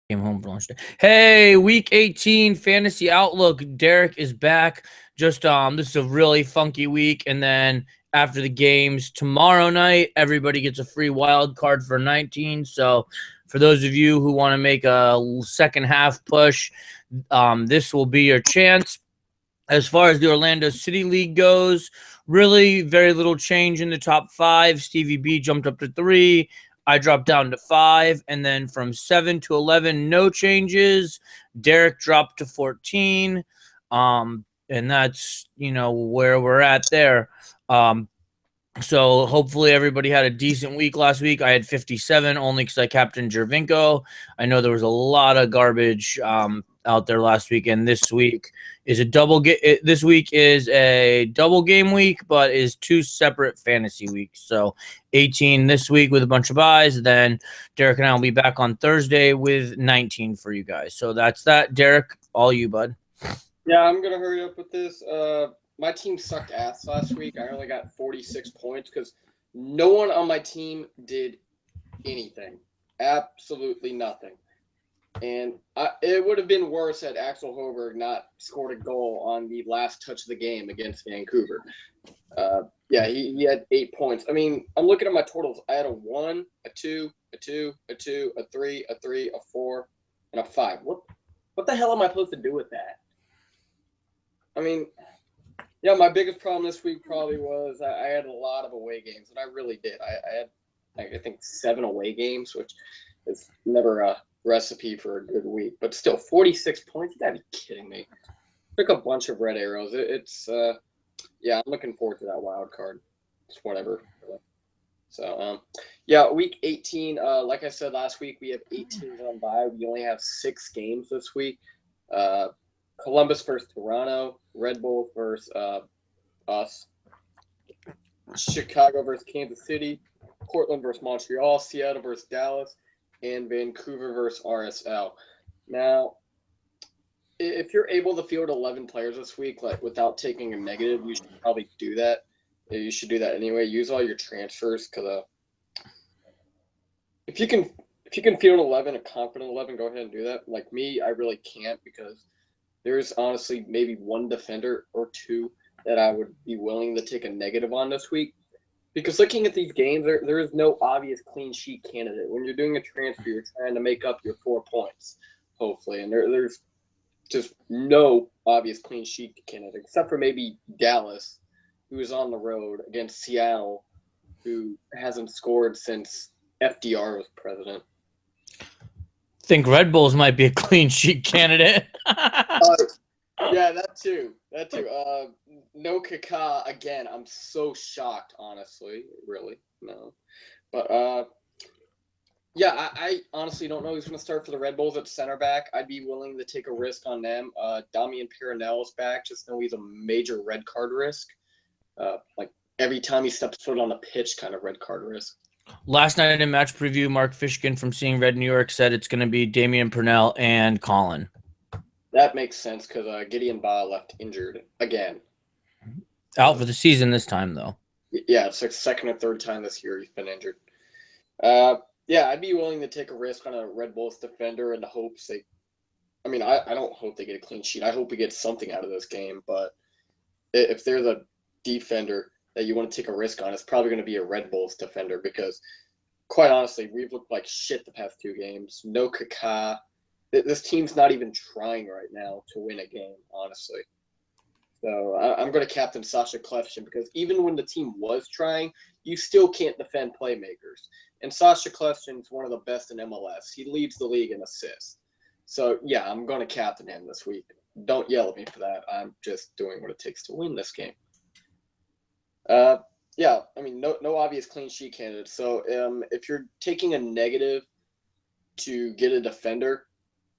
Came home for lunch. Hey, week 18 Fantasy Outlook. Derek is back. Just this is a really funky week, and then after the games tomorrow night, everybody gets a free wild card for 19. So, for those of you who want to make a second half push, this will be your chance. As far as the Orlando City League goes, really very little change in the top five. Stevie B jumped up to 3. I dropped down to 5. And then from 7 to 11, no changes. Derek dropped to 14. And that's, where we're at there. So hopefully everybody had a decent week last week. I had 57 only because I captained Jervinko. I know there was a lot of garbage out there last week, and this week is a this week is a double game week, but is 2 separate fantasy weeks. So 18 this week with a bunch of buys. Then Derek and I will be back on Thursday with 19 for you guys. So that's that. Derek, all you, bud. Yeah, I'm gonna hurry up with this. My team sucked ass last week. I only got 46 points because no one on my team did anything. Absolutely nothing. And it would have been worse had Axel Hoberg not scored a goal on the last touch of the game against Vancouver. Yeah, he had 8 points. I mean, I'm looking at my totals. I had a 1, a 2, a 2, a 2, a 3, a 3, a 4, and a 5. What the hell am I supposed to do with that? I mean, yeah, my biggest problem this week probably was I had a lot of away games, and I really did. I had, I think, 7 away games, which is never a recipe for a good week. But still, 46 points? You gotta be kidding me. Took a bunch of red arrows. Yeah, I'm looking forward to that wild card. It's whatever. Really. So, yeah, week 18. Like I said last week, we have 18 on bye. We only have 6 games this week. Columbus versus Toronto, Red Bull versus us, Chicago versus Kansas City, Portland versus Montreal, Seattle versus Dallas, and Vancouver versus RSL. Now, if you're able to field 11 players this week, like without taking a negative, you should probably do that. You should do that anyway. Use all your transfers because if you can field 11, a confident 11, go ahead and do that. Like me, I really can't because there's honestly maybe 1 defender or 2 that I would be willing to take a negative on this week. Because looking at these games, there is no obvious clean sheet candidate. When you're doing a transfer, you're trying to make up your 4 points, hopefully. And there's just no obvious clean sheet candidate, except for maybe Dallas, who is on the road against Seattle, who hasn't scored since FDR was president. Think Red Bulls might be a clean sheet candidate. Yeah, that too. No Kaká again. I'm so shocked, honestly. Really, no. But yeah, I honestly don't know who's going to start for the Red Bulls at center back. I'd be willing to take a risk on them. Damian Piranello is back. Just know he's a major red card risk. Like every time he steps foot on the pitch, kind of red card risk. Last night in match preview, Mark Fishkin from Seeing Red New York said it's going to be Damian Purnell and Colin. That makes sense because Gideon Ba left injured again. Out for the season this time, though. Yeah, it's like second or third time this year he's been injured. Yeah, I'd be willing to take a risk on a Red Bulls defender in the hopes they. I mean, I don't hope they get a clean sheet. I hope we get something out of this game. But if there's a defender that you want to take a risk on, it's probably going to be a Red Bulls defender because, quite honestly, we've looked like shit the past 2 games. No Kaká. This team's not even trying right now to win a game, honestly. So I'm going to captain Sasha Klefshin because even when the team was trying, you still can't defend playmakers. And Sasha Klefshin's one of the best in MLS. He leads the league in assists. So, yeah, I'm going to captain him this week. Don't yell at me for that. I'm just doing what it takes to win this game. Yeah, I mean, no obvious clean sheet candidates. So if you're taking a negative to get a defender,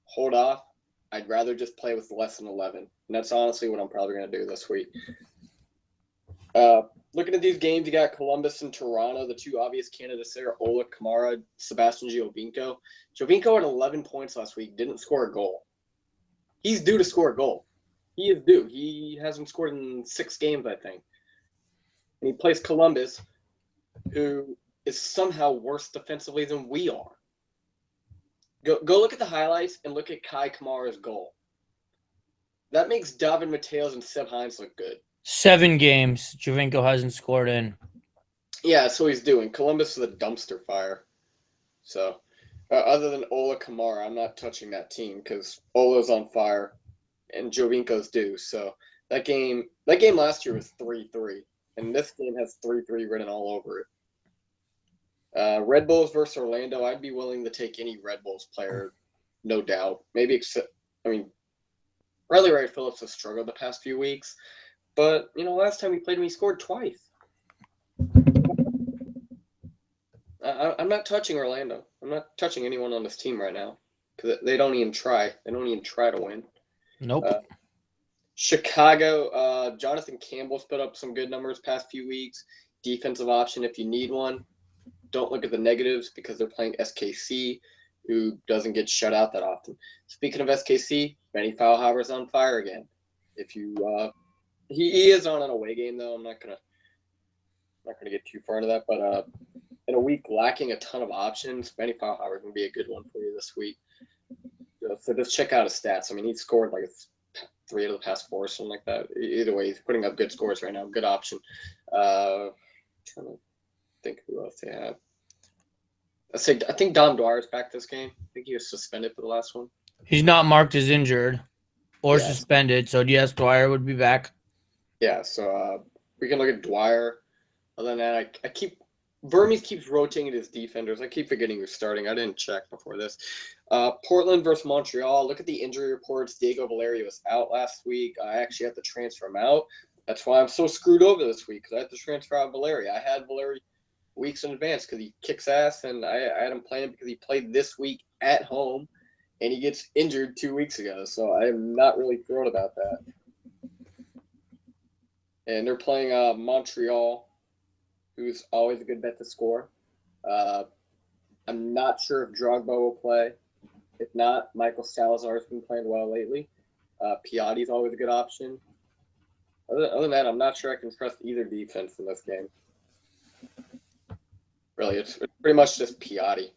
hold off. I'd rather just play with less than 11. And that's honestly what I'm probably going to do this week. Looking at these games, you got Columbus and Toronto, the 2 obvious candidates there, Ola Kamara, Sebastian Giovinco. Giovinco had 11 points last week, didn't score a goal. He's due to score a goal. He is due. He hasn't scored in 6 games, I think. And he plays Columbus, who is somehow worse defensively than we are. Go look at the highlights and look at Kai Kamara's goal. That makes Davin Mateos and Seb Hines look good. 7 games. Jovinko hasn't scored in. Yeah, that's what he's doing. Columbus is a dumpster fire. So, other than Ola Kamara, I'm not touching that team because Ola's on fire and Jovinko's due. So that game last year was 3-3, and this game has 3-3 written all over it. Red Bulls versus Orlando. I'd be willing to take any Red Bulls player, no doubt. Maybe Riley Wright Phillips has struggled the past few weeks, but last time we played him, he scored twice. I'm not touching Orlando. I'm not touching anyone on this team right now because they don't even try. They don't even try to win. Nope. Chicago, Jonathan Campbell's put up some good numbers past few weeks. Defensive option if you need one. Don't look at the negatives because they're playing SKC, who doesn't get shut out that often. Speaking of SKC, Benny Foulhauer's on fire again. If you, he is on an away game though. I'm not gonna get too far into that, but in a week lacking a ton of options, Benny Foulhauer can be a good one for you this week. So just check out his stats. I mean, he scored like 3 out of the past 4 or something like that. Either way, he's putting up good scores right now. Good option. Trying to think who else they have. I think Dom Dwyer's back this game. I think he was suspended for the last one. He's not marked as injured or suspended, so yes, Dwyer would be back. Yeah, so we can look at Dwyer. Other than that, Vermes keeps rotating his defenders. I keep forgetting who's starting. I didn't check before this. Portland versus Montreal. Look at the injury reports. Diego Valeri was out last week. I actually had to transfer him out. That's why I'm so screwed over this week because I had to transfer out Valeri. I had Valeri weeks in advance because he kicks ass, and I had him playing because he played this week at home, and he gets injured 2 weeks ago. So I am not really thrilled about that. And they're playing Montreal, who's always a good bet to score. I'm not sure if Drogba will play. If not, Michael Salazar's been playing well lately. Piatti's always a good option. Other than that, I'm not sure I can trust either defense in this game. Really, it's pretty much just Piatti.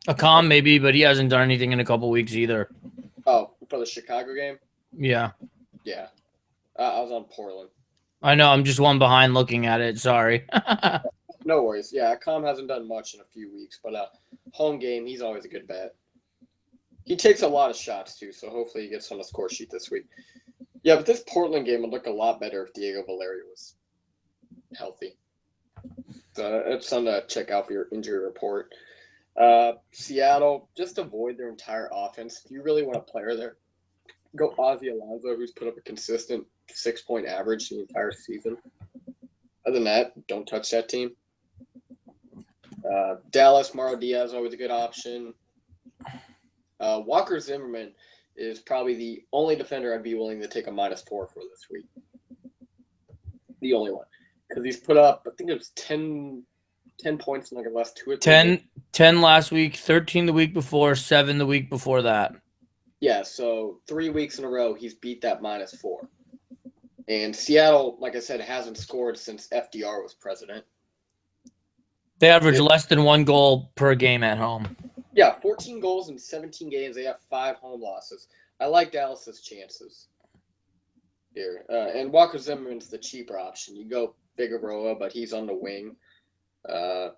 Akam maybe, but he hasn't done anything in a couple weeks either. Oh, for the Chicago game? Yeah. Yeah. I was on Portland. I know. I'm just one behind looking at it. Sorry. No worries. Yeah, Akam hasn't done much in a few weeks, but home game, he's always a good bet. He takes a lot of shots, too, so hopefully he gets on the score sheet this week. Yeah, but this Portland game would look a lot better if Diego Valeri was healthy. So it's something to check out for your injury report. Seattle, just avoid their entire offense. If you really want a player there, go Ozzy Alonso, who's put up a consistent 6-point average the entire season. Other than that, don't touch that team. Dallas, Mauro Diaz, always a good option. Walker Zimmerman is probably the only defender I'd be willing to take a -4 for this week. The only one. Because he's put up, I think it was 10 points in like the last 2 or 3 10 last week, 13 the week before, 7 the week before that. Yeah, so 3 weeks in a row, he's beat that -4. And Seattle, like I said, hasn't scored since FDR was president. They average less than 1 goal per game at home. Yeah, 14 goals in 17 games. They have 5 home losses. I like Dallas's chances here. And Walker Zimmerman's the cheaper option. You go Figueroa, but he's on the wing. You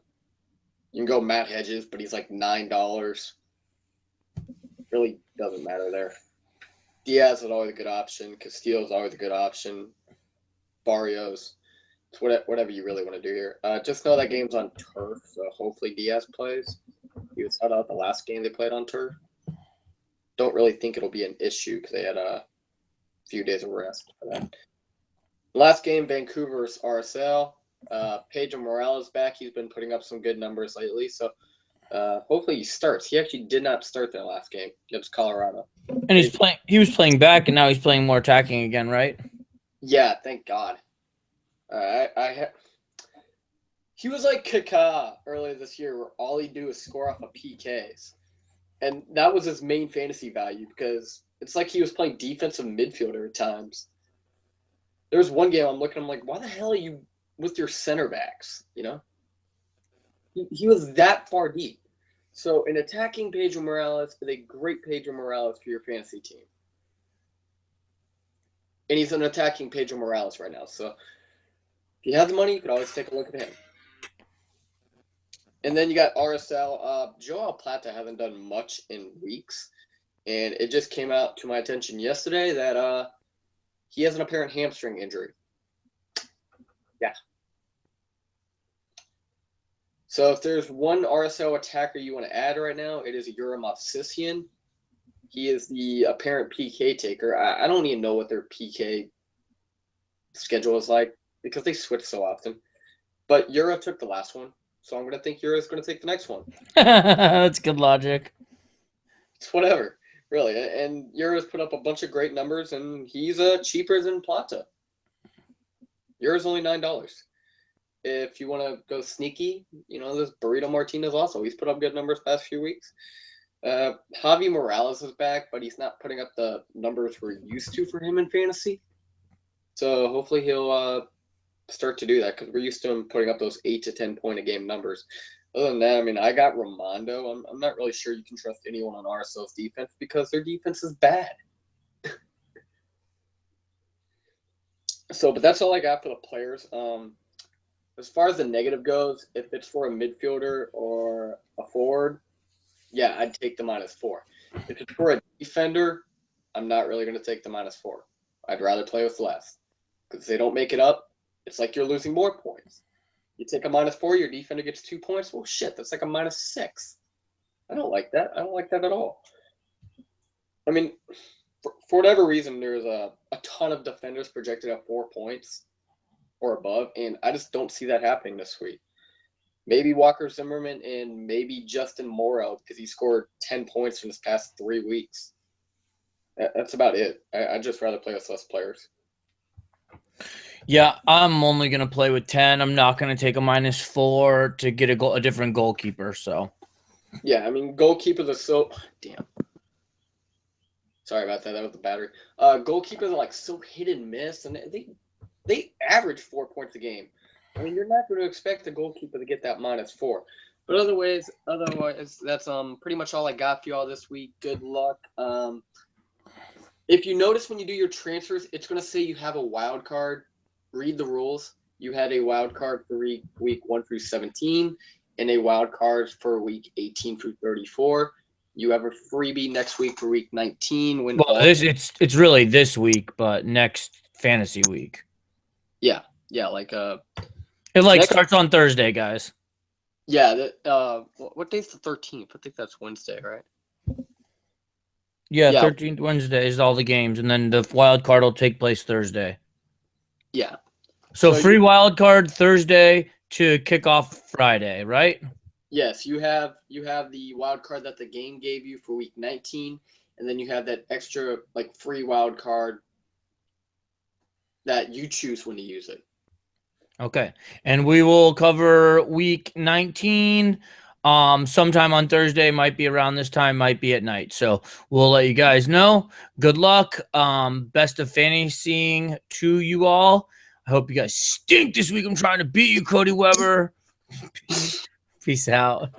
can go Matt Hedges, but he's like $9. Really doesn't matter there. Diaz is always a good option. Castillo's always a good option. Barrios. It's whatever you really want to do here. Just know that game's on turf, so hopefully Diaz plays. He was held out the last game they played on turf. Don't really think it'll be an issue because they had a few days of rest for that. Last game, Vancouver versus RSL. Pedro Morales back. He's been putting up some good numbers lately, so hopefully he starts. He actually did not start that last game against Colorado. And he was playing back, and now he's playing more attacking again, right? Yeah, thank God. He was like Kaká earlier this year, where all he'd do is score off of PKs, and that was his main fantasy value because it's like he was playing defensive midfielder at times. There was one game I'm like, why the hell are you with your center backs? You know, he was that far deep. So an attacking Pedro Morales is a great Pedro Morales for your fantasy team. And he's an attacking Pedro Morales right now. So if you have the money, you could always take a look at him. And then you got RSL. Joao Plata hasn't done much in weeks. And it just came out to my attention yesterday that he has an apparent hamstring injury. Yeah. So if there's one RSL attacker you want to add right now, it is Uramov Sisian. He is the apparent PK taker. I don't even know what their PK schedule is like because they switch so often. But Ura took the last one, so I'm going to think Ura's going to take the next one. That's good logic. It's whatever, really. And Ura's put up a bunch of great numbers, and he's cheaper than Plata. Ura's only $9. If you want to go sneaky, there's Burrito Martinez also. He's put up good numbers past few weeks. Javi Morales is back, but he's not putting up the numbers we're used to for him in fantasy. So hopefully he'll start to do that because we're used to him putting up those 8 to 10 point a game numbers. Other than that, I mean, I got Ramondo. I'm not really sure you can trust anyone on RSL's defense because their defense is bad. But that's all I got for the players. As far as the negative goes, if it's for a midfielder or a forward, yeah, I'd take the -4. If it's for a defender, I'm not really going to take the -4. I'd rather play with less because they don't make it up. It's like you're losing more points. You take a -4, your defender gets 2 points. Well, shit, that's like a -6. I don't like that. I don't like that at all. I mean, for whatever reason, there's a ton of defenders projected at 4 points or above, and I just don't see that happening this week. Maybe Walker Zimmerman and maybe Justin Morel because he scored 10 points in his past 3 weeks. That's about it. I'd just rather play with less players. Yeah, I'm only going to play with 10. I'm not going to take a -4 to get a different goalkeeper, so. Yeah, I mean, goalkeepers are so – damn. Sorry about that. That was the battery. Goalkeepers are, so hit and miss, and they average 4 points a game. I mean, you're not going to expect the goalkeeper to get that -4. But otherwise, that's pretty much all I got for y'all this week. Good luck. If you notice when you do your transfers, it's going to say you have a wild card. Read the rules. You had a wild card for week 1 through 17 and a wild card for week 18 through 34. You have a freebie next week for week 19. It's really this week, but next fantasy week. Yeah, it starts on Thursday, guys. Yeah, what day's the 13th? I think that's Wednesday, right? Yeah, 13th Wednesday is all the games, and then the wild card will take place Thursday. Yeah. So free wild card Thursday to kick off Friday, right? Yes, you have the wild card that the game gave you for week 19, and then you have that extra free wild card that you choose when to use it. Okay, and we will cover week 19 sometime on Thursday. Might be around this time, might be at night. So we'll let you guys know. Good luck. Best of fantasying to you all. I hope you guys stink this week. I'm trying to beat you, Cody Weber. Peace out.